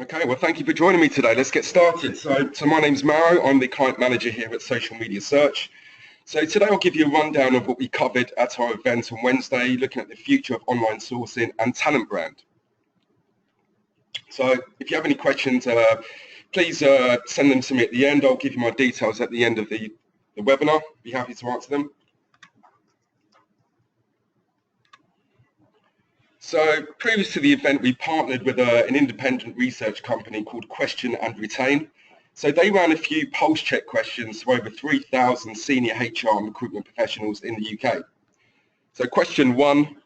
Okay, well, thank you for joining me today. Let's get started. So my name's Maro. I'm the client manager here at Social Media Search. So today I'll give you a rundown of what we covered at our event on Wednesday, looking at the future of online sourcing and talent brand. So if you have any questions, please send them to me at the end. I'll give you my details at the end of the webinar. Be happy to answer them. So previous to the event, we partnered with an independent research company called Question and Retain. So they ran a few pulse check questions to over 3,000 senior HR and recruitment professionals in the UK. So question one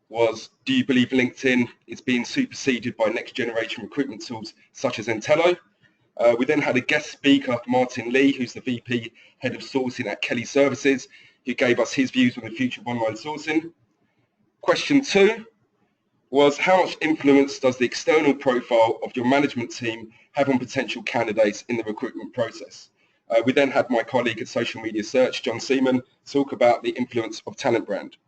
was, do you believe LinkedIn is being superseded by next generation recruitment tools such as Entello? We then had a guest speaker, Martin Lee, who's the VP Head of Sourcing at Kelly Services, who gave us his views on the future of online sourcing. Question two was, how much influence does the external profile of your management team have on potential candidates in the recruitment process? We then had my colleague at Social Media Search, John Seaman, talk about the influence of talent brand.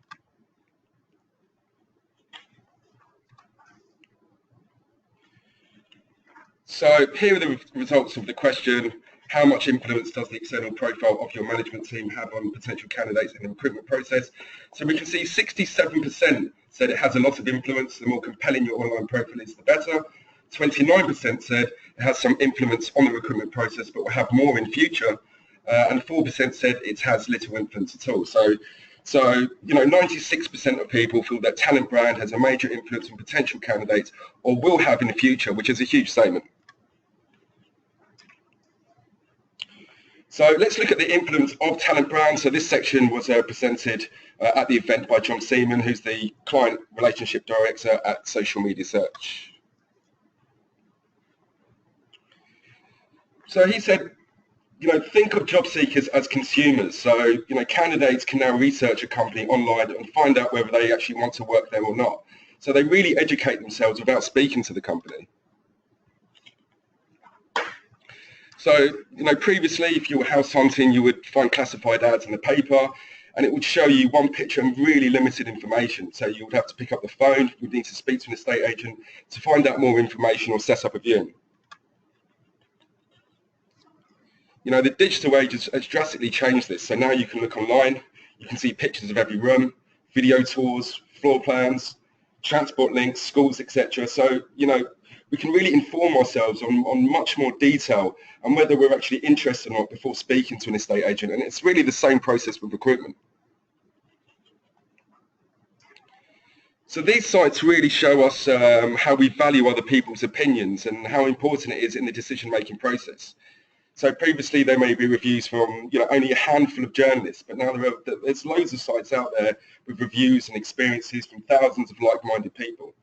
So here are the results of the question, how much influence does the external profile of your management team have on potential candidates in the recruitment process? So we can see 67% said it has a lot of influence. The more compelling your online profile is, the better. 29% said it has some influence on the recruitment process, but will have more in future. And 4% said it has little influence at all. So 96% of people feel that talent brand has a major influence on potential candidates or will have in the future, which is a huge statement. So let's look at the influence of talent brand. So this section was presented at the event by John Seaman, who's the Client Relationship Director at Social Media Search. So he said, think of job seekers as consumers. So, candidates can now research a company online and find out whether they actually want to work there or not. So they really educate themselves without speaking to the company. So, previously, if you were house hunting, you would find classified ads in the paper, and it would show you one picture and really limited information. So you would have to pick up the phone, you would need to speak to an estate agent to find out more information or set up a viewing. The digital age has drastically changed this. So now you can look online, you can see pictures of every room, video tours, floor plans, transport links, schools, etc. So, we can really inform ourselves on much more detail and whether we're actually interested or not before speaking to an estate agent. And it's really the same process with recruitment. So these sites really show us how we value other people's opinions and how important it is in the decision-making process. So previously there may be reviews from only a handful of journalists, but now there's loads of sites out there with reviews and experiences from thousands of like-minded people.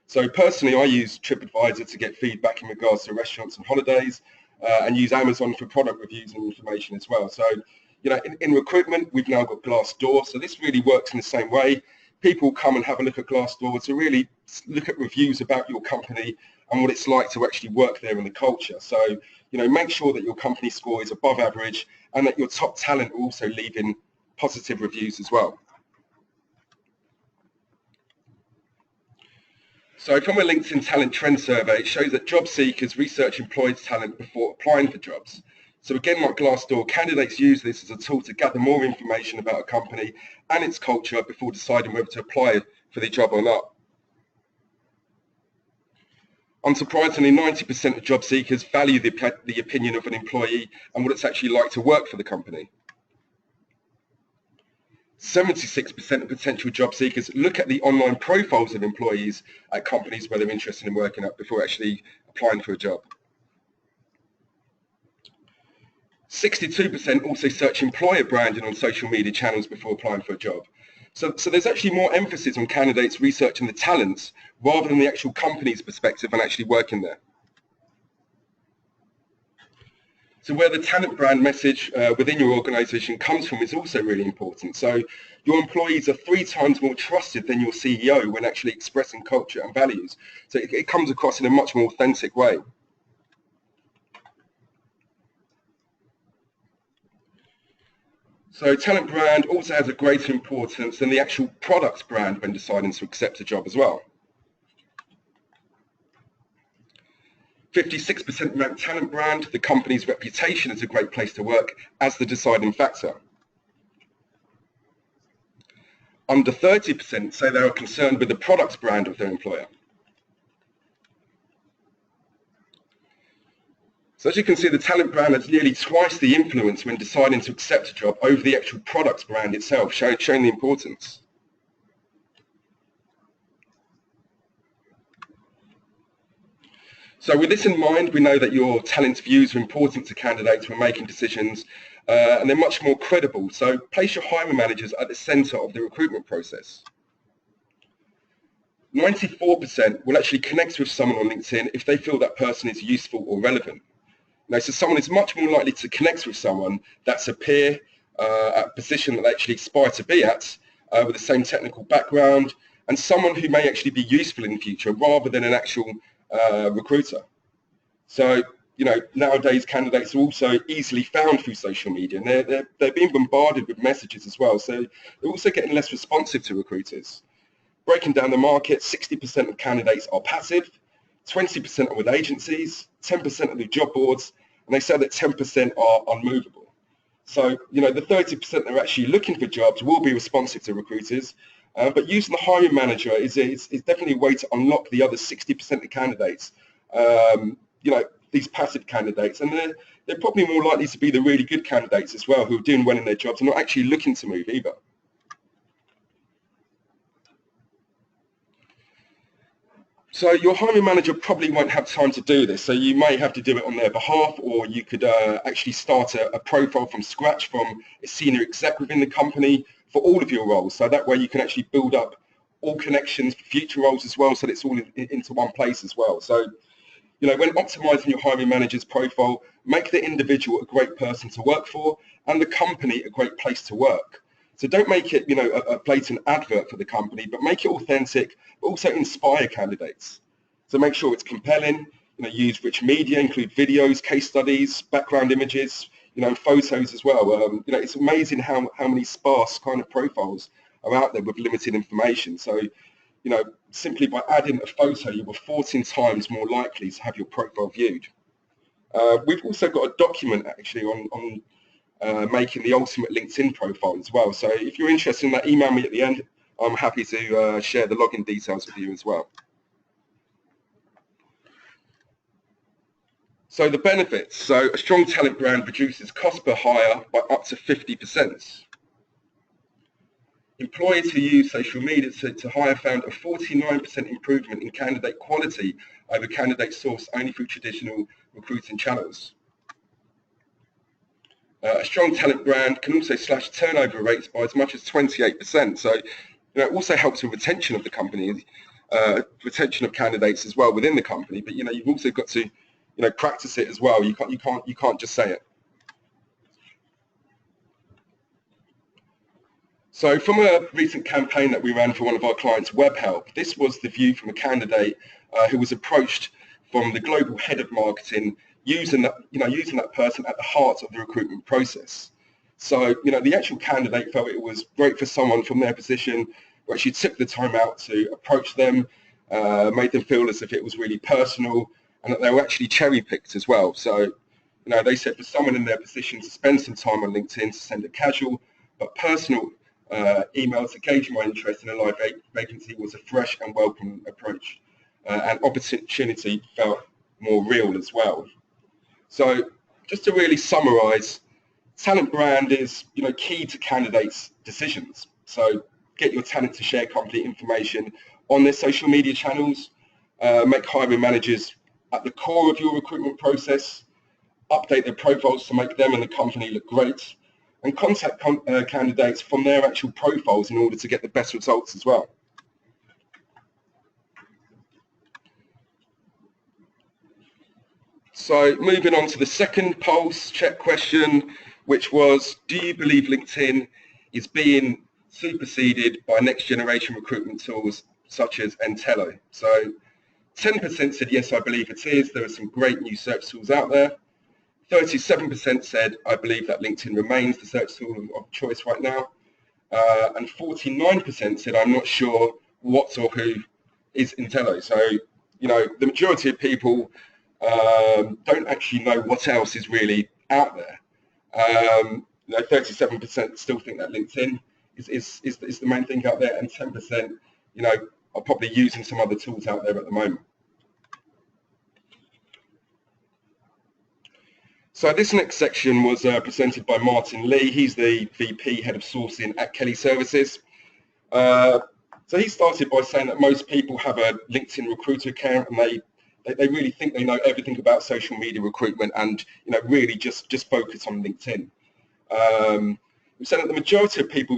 So personally, I use TripAdvisor to get feedback in regards to restaurants and holidays, and use Amazon for product reviews and information as well. So, in recruitment, we've now got Glassdoor. So this really works in the same way. People come and have a look at Glassdoor to really look at reviews about your company and what it's like to actually work there in the culture. So, make sure that your company score is above average and that your top talent are also leaving positive reviews as well. So from a LinkedIn talent trend survey, it shows that job seekers research employed talent before applying for jobs. So again, like Glassdoor, candidates use this as a tool to gather more information about a company and its culture before deciding whether to apply for the job or not. Unsurprisingly, 90% of job seekers value the opinion of an employee and what it's actually like to work for the company. 76% of potential job seekers look at the online profiles of employees at companies where they're interested in working at before actually applying for a job. 62% also search employer branding on social media channels before applying for a job. So there's actually more emphasis on candidates researching the talents rather than the actual company's perspective and actually working there. So where the talent brand message within your organization comes from is also really important. So your employees are 3 times more trusted than your CEO when actually expressing culture and values. So it comes across in a much more authentic way. So talent brand also has a greater importance than the actual product brand when deciding to accept a job as well. 56% ranked talent brand the company's reputation as a great place to work as the deciding factor. Under 30% say they are concerned with the products brand of their employer. So as you can see, the talent brand has nearly twice the influence when deciding to accept a job over the actual products brand itself, showing the importance. So with this in mind, we know that your talent's views are important to candidates when making decisions, and they're much more credible. So place your hiring managers at the centre of the recruitment process. 94% will actually connect with someone on LinkedIn if they feel that person is useful or relevant. Now, so someone is much more likely to connect with someone that's a peer at a position that they actually aspire to be at, with the same technical background, and someone who may actually be useful in the future rather than an actual recruiter. So, nowadays candidates are also easily found through social media, and they're being bombarded with messages as well. So they're also getting less responsive to recruiters. Breaking down the market, 60% of candidates are passive, 20% are with agencies, 10% are with job boards, and they say that 10% are unmovable. So, the 30% that are actually looking for jobs will be responsive to recruiters, but using the hiring manager is definitely a way to unlock the other 60% of candidates, these passive candidates, and they're probably more likely to be the really good candidates as well, who are doing well in their jobs and not actually looking to move either. So your hiring manager probably won't have time to do this, so you may have to do it on their behalf, or you could actually start a profile from scratch from a senior exec within the company for all of your roles. So that way you can actually build up all connections for future roles as well, so that it's all into one place as well. So, when optimizing your hiring manager's profile, make the individual a great person to work for and the company a great place to work. So don't make it, a blatant advert for the company, but make it authentic, but also inspire candidates. So make sure it's compelling, use rich media, include videos, case studies, background images, photos as well. It's amazing how many sparse kind of profiles are out there with limited information. So, simply by adding a photo, you were 14 times more likely to have your profile viewed. We've also got a document actually on making the ultimate LinkedIn profile as well. So if you're interested in that, email me at the end. I'm happy to share the login details with you as well. So the benefits. So a strong talent brand reduces cost per hire by up to 50%. Employers who use social media to hire found a 49% improvement in candidate quality over candidates sourced only through traditional recruiting channels. A strong talent brand can also slash turnover rates by as much as 28%. So, it also helps with retention of the company, retention of candidates as well within the company. But you've also got to, practice it as well. You can't just say it. So, from a recent campaign that we ran for one of our clients, WebHelp, this was the view from a candidate who was approached from the global head of marketing, using that person at the heart of the recruitment process. So, the actual candidate felt it was great for someone from their position who actually took the time out to approach them, made them feel as if it was really personal, and that they were actually cherry-picked as well. So, they said for someone in their position to spend some time on LinkedIn to send a casual but personal email to gauge my interest in a live vacancy was a fresh and welcome approach, and opportunity felt more real as well. So just to really summarize, talent brand is key to candidates' decisions. So get your talent to share company information on their social media channels, make hiring managers at the core of your recruitment process, update their profiles to make them and the company look great, and contact candidates from their actual profiles in order to get the best results as well. So moving on to the second pulse check question, which was, do you believe LinkedIn is being superseded by next generation recruitment tools such as Entello? So 10% said, yes, I believe it is. There are some great new search tools out there. 37% said, I believe that LinkedIn remains the search tool of choice right now. And 49% said, I'm not sure what or who is Entello. So, the majority of people don't actually know what else is really out there. 37% still think that LinkedIn is the main thing out there, and 10%, are probably using some other tools out there at the moment. So this next section was presented by Martin Lee. He's the VP, Head of Sourcing at Kelly Services. So he started by saying that most people have a LinkedIn recruiter account, and they really think they know everything about social media recruitment, and really just focus on LinkedIn. We said that the majority of people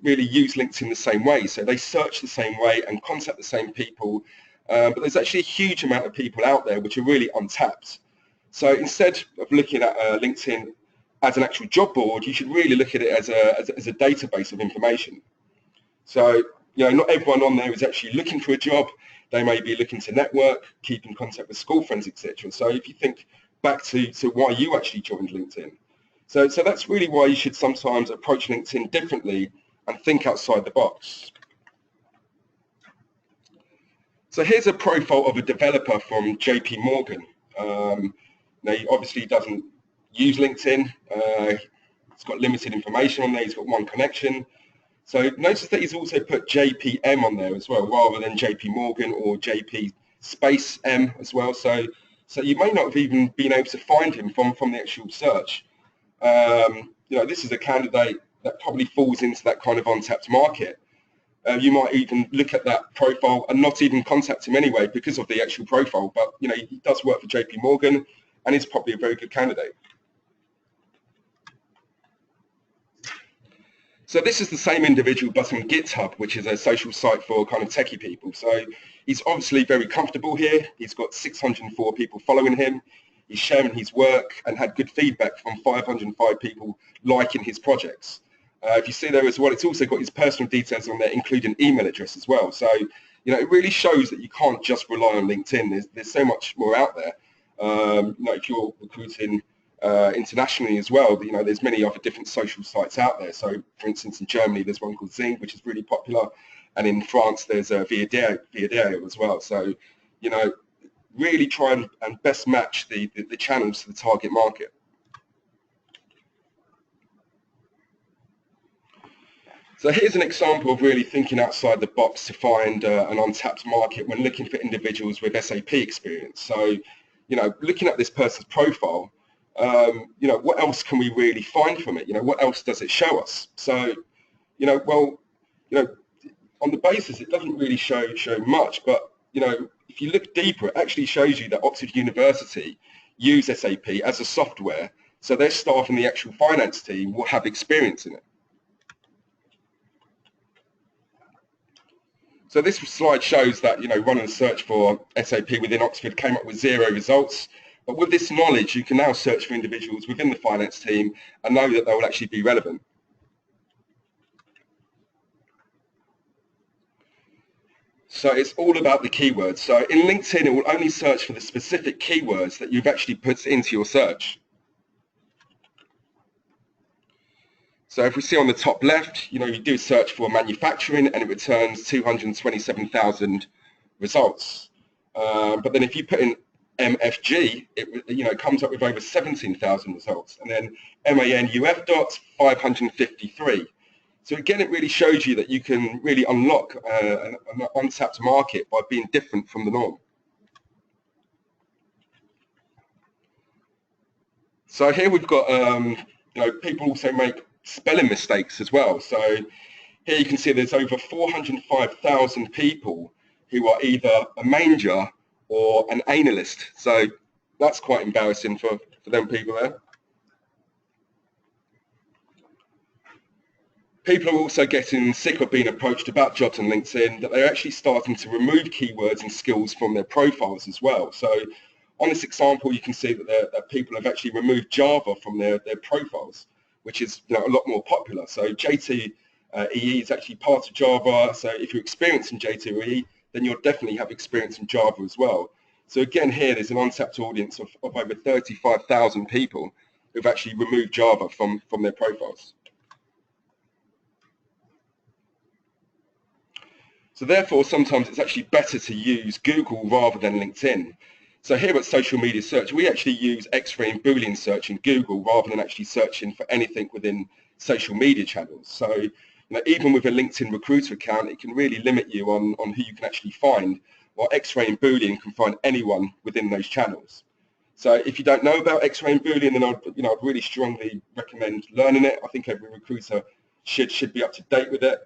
really use LinkedIn the same way, so they search the same way and contact the same people, but there's actually a huge amount of people out there which are really untapped. So instead of looking at LinkedIn as an actual job board, you should really look at it as a database of information. So not everyone on there is actually looking for a job. They may be looking to network, keep in contact with school friends, etc. So if you think back to why you actually joined LinkedIn, so that's really why you should sometimes approach LinkedIn differently and think outside the box. So here's a profile of a developer from JP Morgan. Now, he obviously doesn't use LinkedIn. It's got limited information on there. He's got one connection. So notice that he's also put JPM on there as well, rather than JP Morgan or JP space M as well. So you may not have even been able to find him from the actual search. This is a candidate that probably falls into that kind of untapped market. You might even look at that profile and not even contact him anyway because of the actual profile. But he does work for JP Morgan, and is probably a very good candidate. So this is the same individual, but on GitHub, which is a social site for kind of techie people. So he's obviously very comfortable here. He's got 604 people following him. He's sharing his work and had good feedback from 505 people liking his projects. If you see there as well, it's also got his personal details on there, including email address as well. So, it really shows that you can't just rely on LinkedIn. There's so much more out there. If you're recruiting internationally as well, there's many other different social sites out there. So, for instance, in Germany, there's one called Zing, which is really popular. And in France, there's Viadeo as well. So, really try and best match the channels to the target market. So here's an example of really thinking outside the box to find an untapped market when looking for individuals with SAP experience. So, looking at this person's profile, what else can we really find from it? What else does it show us? So, on the basis, it doesn't really show much, but, if you look deeper, it actually shows you that Oxford University use SAP as a software, so their staff in the actual finance team will have experience in it. So this slide shows that, running a search for SAP within Oxford came up with 0 results. But with this knowledge, you can now search for individuals within the finance team and know that they will actually be relevant. So it's all about the keywords. So in LinkedIn, it will only search for the specific keywords that you've actually put into your search. So if we see on the top left, you do a search for manufacturing and it returns 227,000 results. But then if you put in MFG, it comes up with over 17,000 results. And then MANUF dots, 553. So again, it really shows you that you can really unlock an untapped market by being different from the norm. So here we've got, people also make spelling mistakes as well. So here you can see there's over 405,000 people who are either a manger or an analyst. So that's quite embarrassing for them people there. People are also getting sick of being approached about jobs on LinkedIn, that they're actually starting to remove keywords and skills from their profiles as well. So on this example, you can see that people have actually removed Java from their profiles, which is a lot more popular. So J2EE is actually part of Java. So if you're experienced in J2EE, then you'll definitely have experience in Java as well. So again, here there's an untapped audience of over 35,000 people who've actually removed Java from their profiles. So therefore, sometimes it's actually better to use Google rather than LinkedIn. So here at Social Media Search, we actually use X-ray and Boolean search in Google rather than actually searching for anything within social media channels. So even with a LinkedIn recruiter account, it can really limit you on who you can actually find, while X-ray and Boolean can find anyone within those channels. So if you don't know about X-ray and Boolean, then I'd really strongly recommend learning it. I think every recruiter should be up to date with it.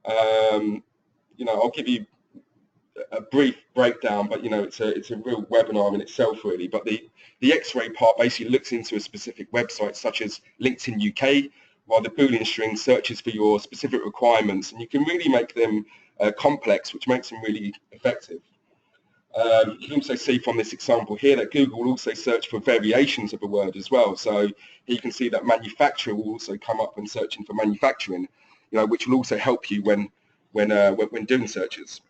I'll give you a brief breakdown, but it's a real webinar in itself, really. But the X-ray part basically looks into a specific website, such as LinkedIn UK, while the Boolean string searches for your specific requirements, and you can really make them complex, which makes them really effective. You can also see from this example here that Google will also search for variations of a word as well. So here you can see that manufacturer will also come up when searching for manufacturing, which will also help you when doing searches.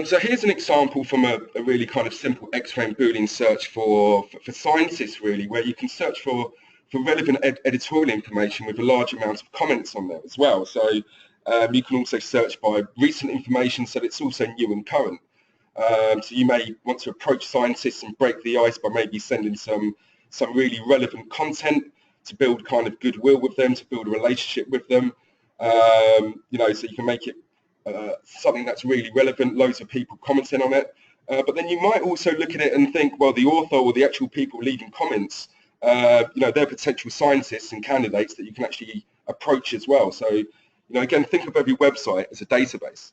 So here's an example from a really kind of simple X-ray and Boolean search for scientists, really, where you can search for relevant editorial information with a large amount of comments on there as well. So you can also search by recent information, so that it's also new and current. So you may want to approach scientists and break the ice by maybe sending some really relevant content to build kind of goodwill with them, to build a relationship with them. So you can make it something that's really relevant, loads of people commenting on it. But then you might also look at it and think, well, the author or the actual people leaving comments, they're potential scientists and candidates that you can actually approach as well. So, again, think of every website as a database.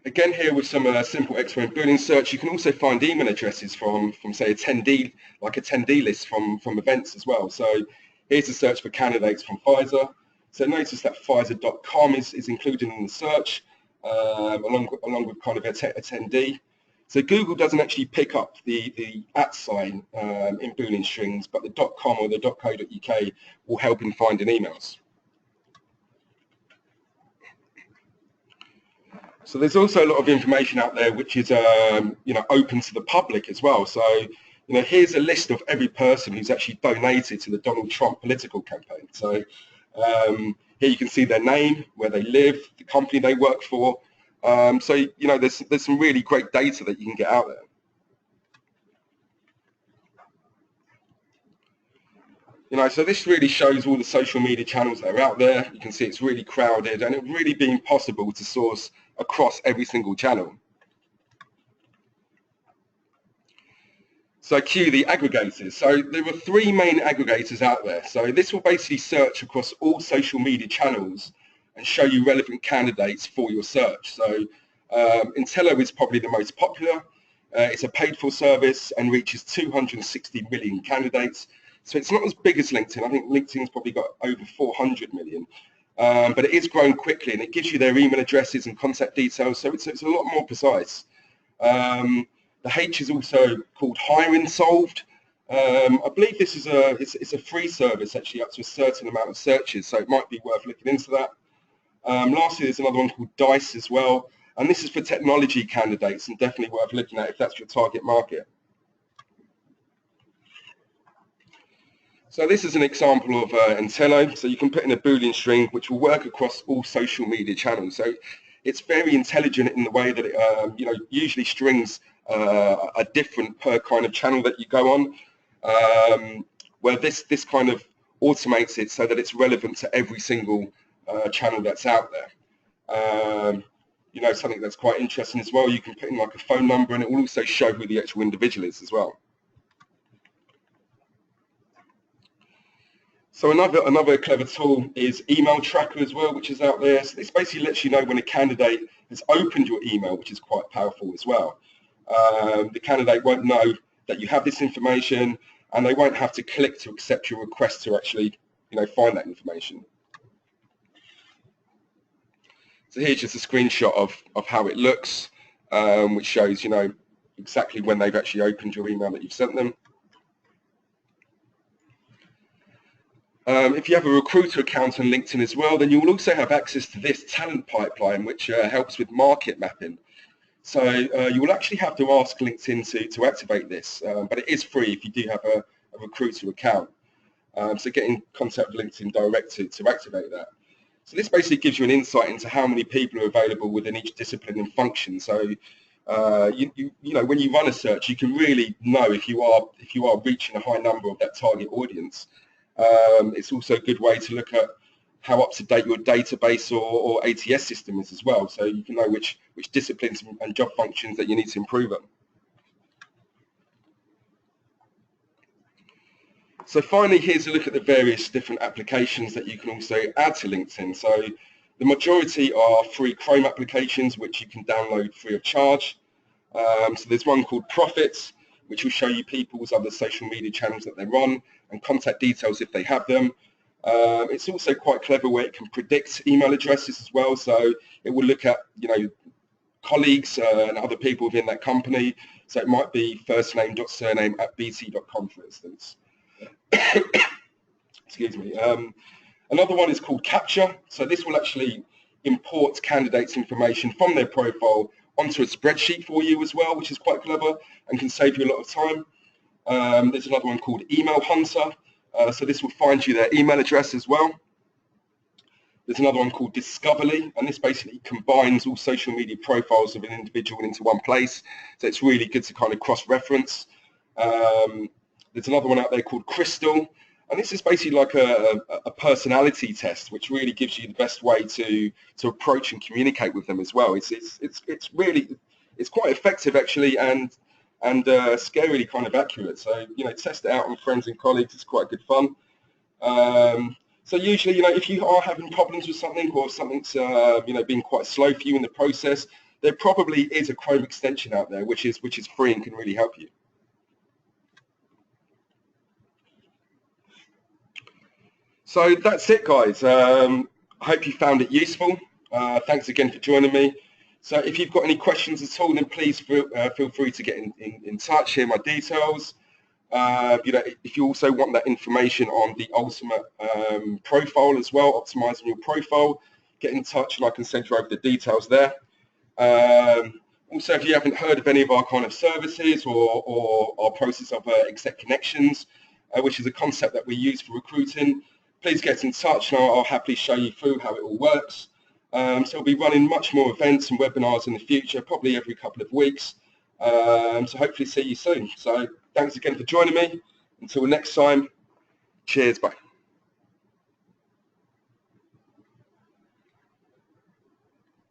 Again, here with some simple X-ray and Boolean search, you can also find email addresses from say attendee list from events as well. So here's a search for candidates from Pfizer. So notice that Pfizer.com is included in the search, along with kind of attendee. So Google doesn't actually pick up the @ sign in Boolean strings, but the .com or the .co.uk will help in finding emails. So there's also a lot of information out there which is open to the public as well. So here's a list of every person who's actually donated to the Donald Trump political campaign. So here you can see their name, where they live, the company they work for. So there's some really great data that you can get out there. So this really shows all the social media channels that are out there. You can see it's really crowded, and it really being possible to source across every single channel. So cue the aggregators. So there are 3 main aggregators out there. So this will basically search across all social media channels and show you relevant candidates for your search. So Intello is probably the most popular. It's a paid-for service and reaches 260 million candidates. So it's not as big as LinkedIn. I think LinkedIn's probably got over 400 million. But it is growing quickly, and it gives you their email addresses and contact details, so it's a lot more precise. The H is also called Hiring Solved. I believe this is it's a free service, actually, up to a certain amount of searches, so it might be worth looking into that. Lastly, there's another one called Dice as well, and this is for technology candidates, and definitely worth looking at if that's your target market. So this is an example of Intello. So you can put in a Boolean string which will work across all social media channels. So it's very intelligent in the way that it, usually strings are different per kind of channel that you go on. Where this kind of automates it so that it's relevant to every single channel that's out there. Something that's quite interesting as well. You can put in like a phone number, and it will also show who the actual individual is as well. So another clever tool is Email Tracker as well, which is out there. So this basically lets you know when a candidate has opened your email, which is quite powerful as well. The candidate won't know that you have this information, and they won't have to click to accept your request to actually, find that information. So here's just a screenshot of how it looks, which shows, exactly when they've actually opened your email that you've sent them. If you have a recruiter account on LinkedIn as well, then you will also have access to this talent pipeline, which helps with market mapping. So you will actually have to ask LinkedIn to activate this, but it is free if you do have a recruiter account. So get in contact with LinkedIn Direct to activate that. So this basically gives you an insight into how many people are available within each discipline and function. So you know, when you run a search, you can really know if you are reaching a high number of that target audience. It's also a good way to look at how up to date your database or ATS system is as well, so you can know which disciplines and job functions that you need to improve on. So finally, here's a look at the various different applications that you can also add to LinkedIn. So the majority are free Chrome applications, which you can download free of charge. So there's one called Profits, which will show you people's other social media channels that they're on and contact details if they have them. It's also quite clever where it can predict email addresses as well. So it will look at, you know, colleagues and other people within that company. So it might be firstname.surname@bt.com, for instance. Excuse me. Another one is called Capture. So this will actually import candidates' information from their profile onto a spreadsheet for you as well, which is quite clever and can save you a lot of time. There's another one called Email Hunter. So this will find you their email address as well. There's another one called Discoverly, and this basically combines all social media profiles of an individual into one place. So it's really good to kind of cross-reference. There's another one out there called Crystal, and this is basically like a personality test, which really gives you the best way to approach and communicate with them as well. It's quite effective actually, and scarily kind of accurate. So, you know, test it out on friends and colleagues. It's quite good fun. So usually, you know, if you are having problems with something, or something's you know, being quite slow for you in the process, there probably is a Chrome extension out there which is free and can really help you. So that's it, guys. I hope you found it useful. Thanks again for joining me. So if you've got any questions at all, then please feel free to get in touch. Here are my details. You know, if you also want that information on the ultimate profile as well, optimizing your profile, get in touch and I can send you over the details there. Also, if you haven't heard of any of our kind of services or our process of exec connections, which is a concept that we use for recruiting, please get in touch and I'll happily show you through how it all works. So we'll be running much more events and webinars in the future, probably every couple of weeks. So hopefully see you soon. So thanks again for joining me. Until next time, cheers, bye.